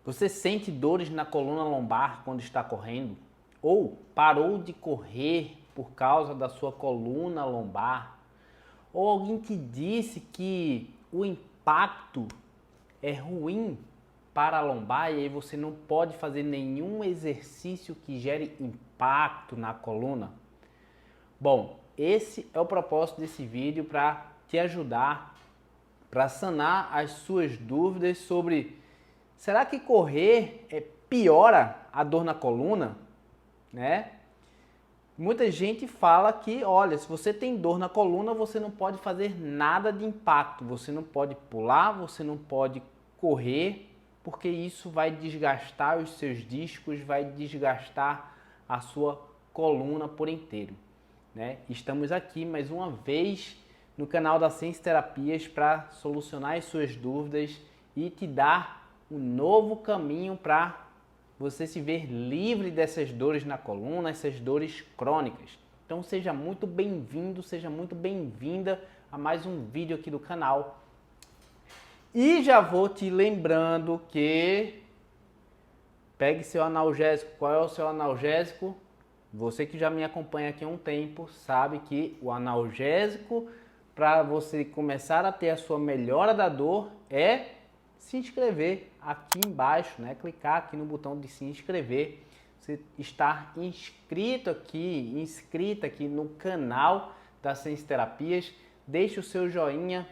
Você sente dores na coluna lombar quando está correndo? Ou parou de correr por causa da sua coluna lombar? Ou alguém te disse que o impacto é ruim para a lombar e aí você não pode fazer nenhum exercício que gere impacto na coluna? Bom, esse é o propósito desse vídeo para te ajudar, para sanar as suas dúvidas sobre será que correr piora a dor na coluna, né? Muita gente fala que, olha, se você tem dor na coluna, você não pode fazer nada de impacto, você não pode pular, você não pode correr, porque isso vai desgastar os seus discos, vai desgastar a sua coluna por inteiro, né? Estamos aqui mais uma vez no canal da Ciência Terapias para solucionar as suas dúvidas e te dar um novo caminho para você se ver livre dessas dores na coluna, essas dores crônicas. Então seja muito bem-vindo, seja muito bem-vinda a mais um vídeo aqui do canal. E já vou te lembrando que pegue seu analgésico. Qual é o seu analgésico? Você que já me acompanha aqui há um tempo sabe que o analgésico para você começar a ter a sua melhora da dor é se inscrever aqui embaixo, né? Clicar aqui no botão de se inscrever, você estar inscrita aqui no canal da Ciência Terapias, deixe o seu joinha,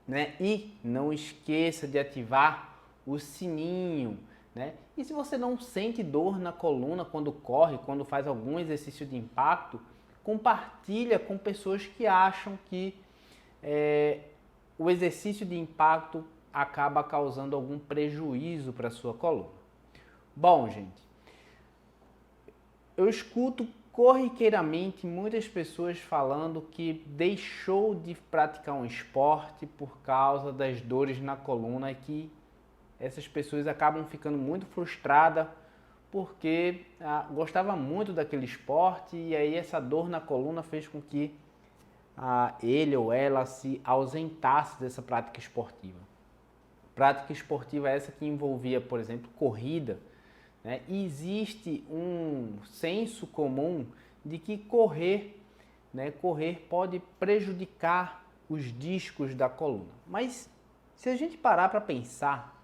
né? E não esqueça de ativar o sininho, né? E se você não sente dor na coluna quando corre, quando faz algum exercício de impacto, compartilha com pessoas que acham que o exercício de impacto acaba causando algum prejuízo para a sua coluna. Bom, gente, eu escuto corriqueiramente muitas pessoas falando que deixou de praticar um esporte por causa das dores na coluna e que essas pessoas acabam ficando muito frustradas porque gostava muito daquele esporte e aí essa dor na coluna fez com que ele ou ela se ausentasse dessa prática esportiva. Prática esportiva essa que envolvia, por exemplo, corrida, né? E existe um senso comum de que correr pode prejudicar os discos da coluna. Mas se a gente parar para pensar,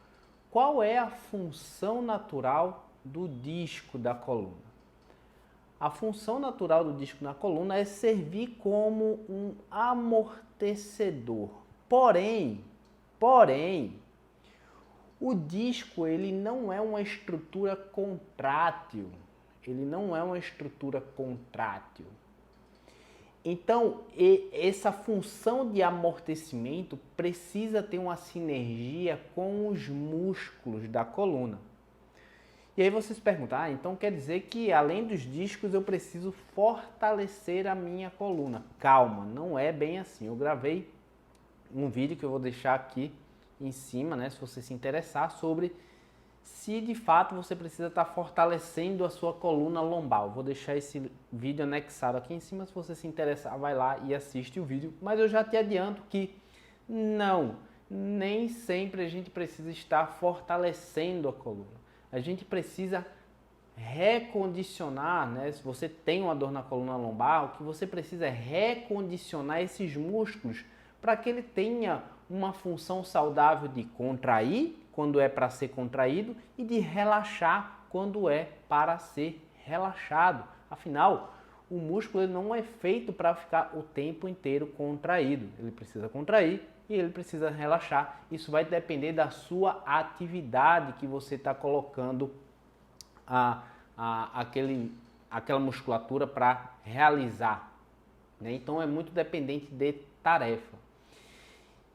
qual é a função natural do disco da coluna? A função natural do disco na coluna é servir como um amortecedor. Porém, o disco ele não é uma estrutura contrátil. Então, essa função de amortecimento precisa ter uma sinergia com os músculos da coluna. E aí você se pergunta, então quer dizer que além dos discos eu preciso fortalecer a minha coluna. Calma, não é bem assim. Eu gravei um vídeo que eu vou deixar aqui em cima, né, se você se interessar, sobre se de fato você precisa estar fortalecendo a sua coluna lombar. Eu vou deixar esse vídeo anexado aqui em cima, se você se interessar, vai lá e assiste o vídeo. Mas eu já te adianto que não, nem sempre a gente precisa estar fortalecendo a coluna. A gente precisa recondicionar, né? Se você tem uma dor na coluna lombar, o que você precisa é recondicionar esses músculos para que ele tenha uma função saudável de contrair quando é para ser contraído e de relaxar quando é para ser relaxado. Afinal, o músculo ele não é feito para ficar o tempo inteiro contraído. Ele precisa contrair e ele precisa relaxar. Isso vai depender da sua atividade que você está colocando aquela musculatura para realizar, né? Então é muito dependente de tarefa.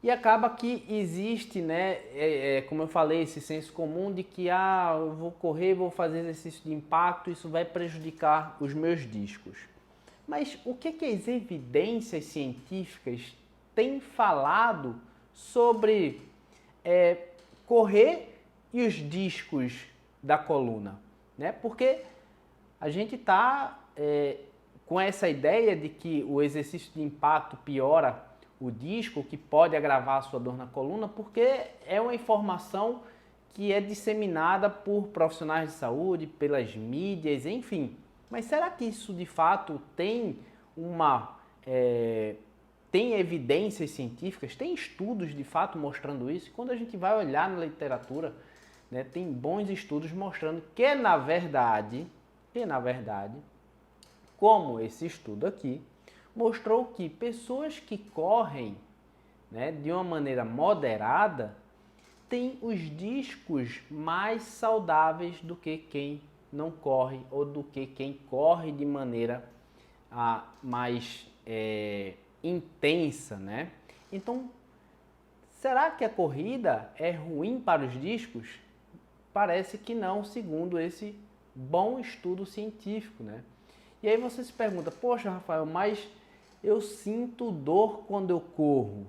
E acaba que existe, né, como eu falei, esse senso comum de que eu vou correr, vou fazer exercício de impacto, isso vai prejudicar os meus discos. Mas o que as evidências científicas têm falado sobre correr e os discos da coluna, né? Porque a gente está com essa ideia de que o exercício de impacto piora o disco, que pode agravar a sua dor na coluna, porque é uma informação que é disseminada por profissionais de saúde, pelas mídias, enfim. Mas será que isso de fato tem tem evidências científicas, tem estudos de fato mostrando isso? E quando a gente vai olhar na literatura, né, tem bons estudos mostrando que na verdade, como esse estudo aqui, mostrou que pessoas que correm, né, de uma maneira moderada têm os discos mais saudáveis do que quem não corre ou do que quem corre de maneira mais intensa, né? Então, será que a corrida é ruim para os discos? Parece que não, segundo esse bom estudo científico, né? E aí você se pergunta, poxa, Rafael, mas eu sinto dor quando eu corro.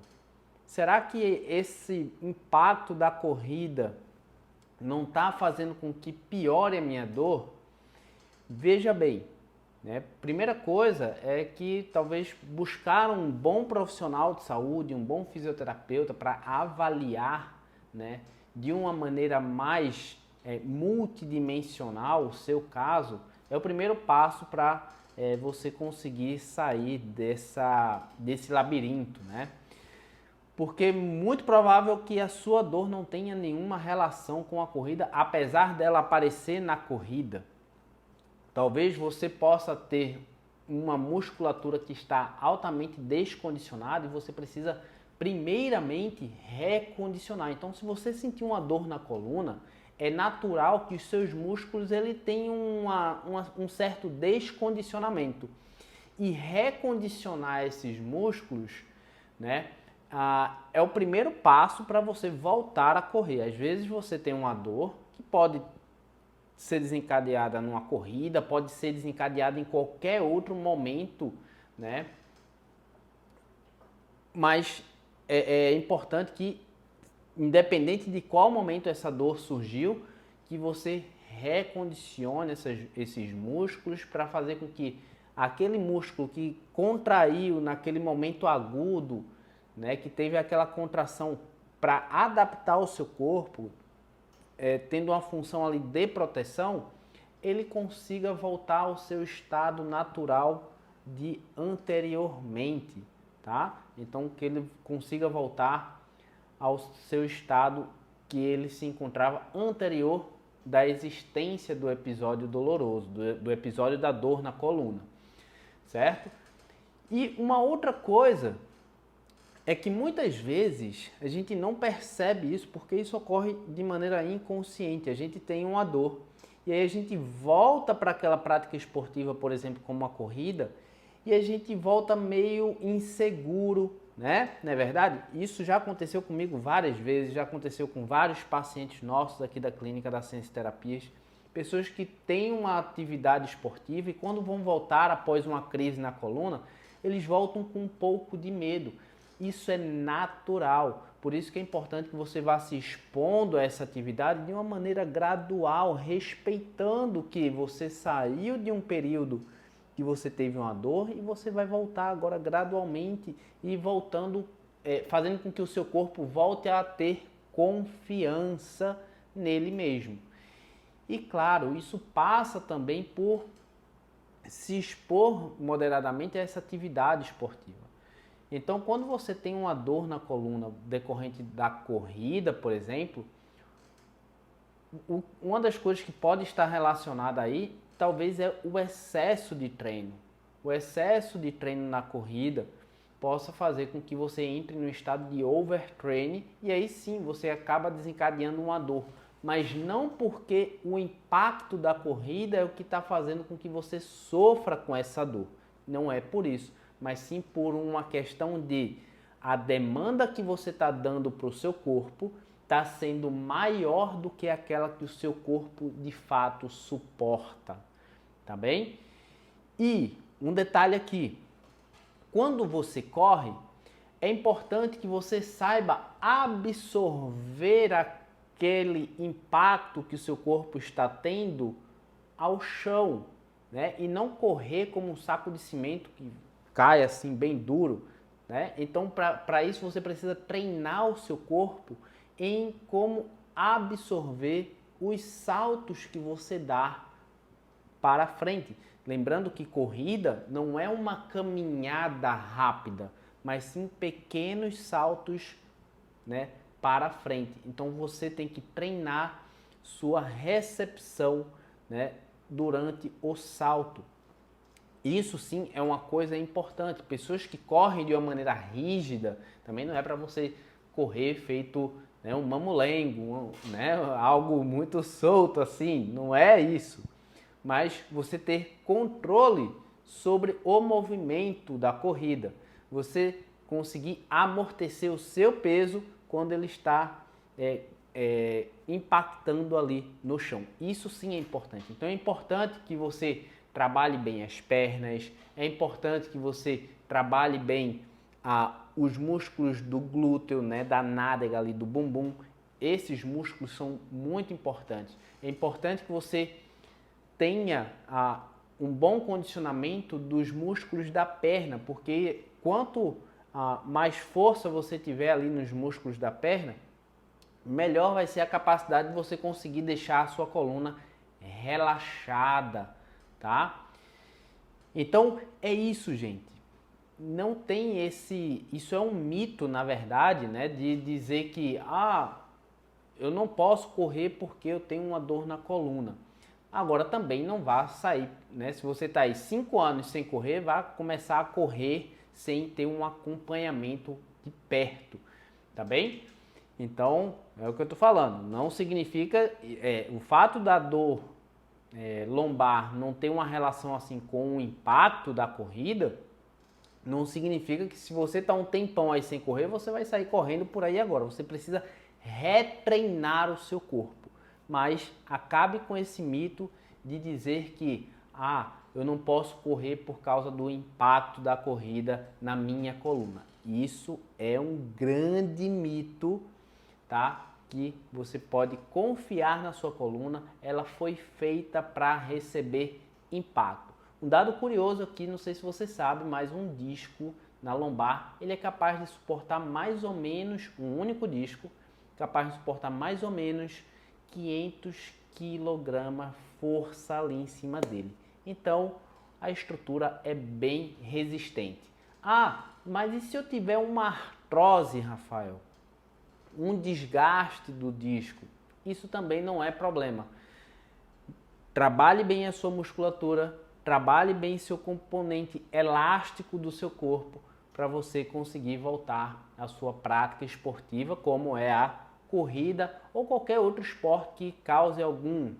Será que esse impacto da corrida não está fazendo com que piore a minha dor? Veja bem, né? Primeira coisa é que talvez buscar um bom profissional de saúde, um bom fisioterapeuta para avaliar, né, de uma maneira mais multidimensional o seu caso, é o primeiro passo para você conseguir sair desse labirinto, né? Porque é muito provável que a sua dor não tenha nenhuma relação com a corrida, apesar dela aparecer na corrida. Talvez você possa ter uma musculatura que está altamente descondicionada e você precisa primeiramente recondicionar. Então, se você sentir uma dor na coluna, é natural que os seus músculos tenham um certo descondicionamento. E recondicionar esses músculos, né, é o primeiro passo para você voltar a correr. Às vezes você tem uma dor que pode ser desencadeada numa corrida, pode ser desencadeada em qualquer outro momento, né? Mas é importante que, independente de qual momento essa dor surgiu, que você recondicione esses músculos para fazer com que aquele músculo que contraiu naquele momento agudo, né, que teve aquela contração para adaptar o seu corpo, tendo uma função ali de proteção, ele consiga voltar ao seu estado natural de anteriormente, tá? Então que ele consiga voltar ao seu estado que ele se encontrava anterior da existência do episódio doloroso, do episódio da dor na coluna, certo? E uma outra coisa é que muitas vezes a gente não percebe isso porque isso ocorre de maneira inconsciente. A gente tem uma dor e aí a gente volta para aquela prática esportiva, por exemplo, como a corrida, e a gente volta meio inseguro, né? Não é verdade? Isso já aconteceu comigo várias vezes, já aconteceu com vários pacientes nossos aqui da clínica da Ciência Terapias, pessoas que têm uma atividade esportiva e quando vão voltar após uma crise na coluna, eles voltam com um pouco de medo. Isso é natural, por isso que é importante que você vá se expondo a essa atividade de uma maneira gradual, respeitando que você saiu de um período que você teve uma dor e você vai voltar agora gradualmente e voltando, fazendo com que o seu corpo volte a ter confiança nele mesmo. E claro, isso passa também por se expor moderadamente a essa atividade esportiva. Então, quando você tem uma dor na coluna decorrente da corrida, por exemplo, uma das coisas que pode estar relacionada aí, talvez é o excesso de treino. O excesso de treino na corrida possa fazer com que você entre no estado de overtraining e aí sim você acaba desencadeando uma dor. Mas não porque o impacto da corrida é o que está fazendo com que você sofra com essa dor. Não é por isso, mas sim por uma questão de a demanda que você está dando para o seu corpo está sendo maior do que aquela que o seu corpo de fato suporta, tá bem? E um detalhe aqui, quando você corre, é importante que você saiba absorver aquele impacto que o seu corpo está tendo ao chão, né? E não correr como um saco de cimento que cai assim bem duro, né? Então, para isso você precisa treinar o seu corpo em como absorver os saltos que você dá para frente. Lembrando que corrida não é uma caminhada rápida, mas sim pequenos saltos, né, para frente. Então você tem que treinar sua recepção, né, durante o salto. Isso sim é uma coisa importante. Pessoas que correm de uma maneira rígida, também não é para você correr feito, né, um mamulengo, né, algo muito solto assim, não é isso. Mas você ter controle sobre o movimento da corrida. Você conseguir amortecer o seu peso quando ele está impactando ali no chão. Isso sim é importante. Então é importante que você trabalhe bem as pernas, é importante que você trabalhe bem os músculos do glúteo, né, da nádega ali, do bumbum. Esses músculos são muito importantes. É importante que você tenha um bom condicionamento dos músculos da perna, porque quanto mais força você tiver ali nos músculos da perna, melhor vai ser a capacidade de você conseguir deixar a sua coluna relaxada, tá? Então é isso, gente. Não tem isso é um mito, na verdade, né, de dizer que eu não posso correr porque eu tenho uma dor na coluna. Agora também não vá sair, né? Se você está aí 5 anos sem correr, vá começar a correr sem ter um acompanhamento de perto, tá bem? Então, é o que eu estou falando. Não significa o fato da dor lombar não ter uma relação assim com o impacto da corrida, não significa que se você está um tempão aí sem correr, você vai sair correndo por aí agora. Você precisa retreinar o seu corpo. Mas acabe com esse mito de dizer que eu não posso correr por causa do impacto da corrida na minha coluna. Isso é um grande mito, tá? Que você pode confiar na sua coluna, ela foi feita para receber impacto. Um dado curioso aqui, não sei se você sabe, mas um disco na lombar, ele é capaz de suportar mais ou menos, um único disco, capaz de suportar mais ou menos 500 kg força ali em cima dele. Então, a estrutura é bem resistente. Mas e se eu tiver uma artrose, Rafael? Um desgaste do disco? Isso também não é problema. Trabalhe bem a sua musculatura, trabalhe bem seu componente elástico do seu corpo para você conseguir voltar à sua prática esportiva, como é a corrida ou qualquer outro esporte que cause algum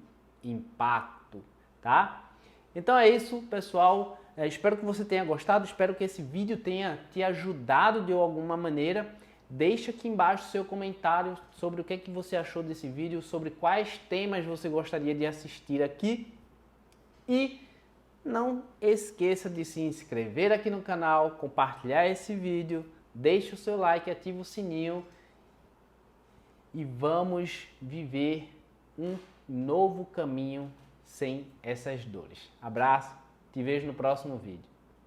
impacto, tá? Então é isso, pessoal. Espero que você tenha gostado, espero que esse vídeo tenha te ajudado de alguma maneira. Deixa aqui embaixo seu comentário sobre o que é que você achou desse vídeo, sobre quais temas você gostaria de assistir aqui. E não esqueça de se inscrever aqui no canal, compartilhar esse vídeo, deixe o seu like, ative o sininho e vamos viver um novo caminho sem essas dores. Abraço, te vejo no próximo vídeo.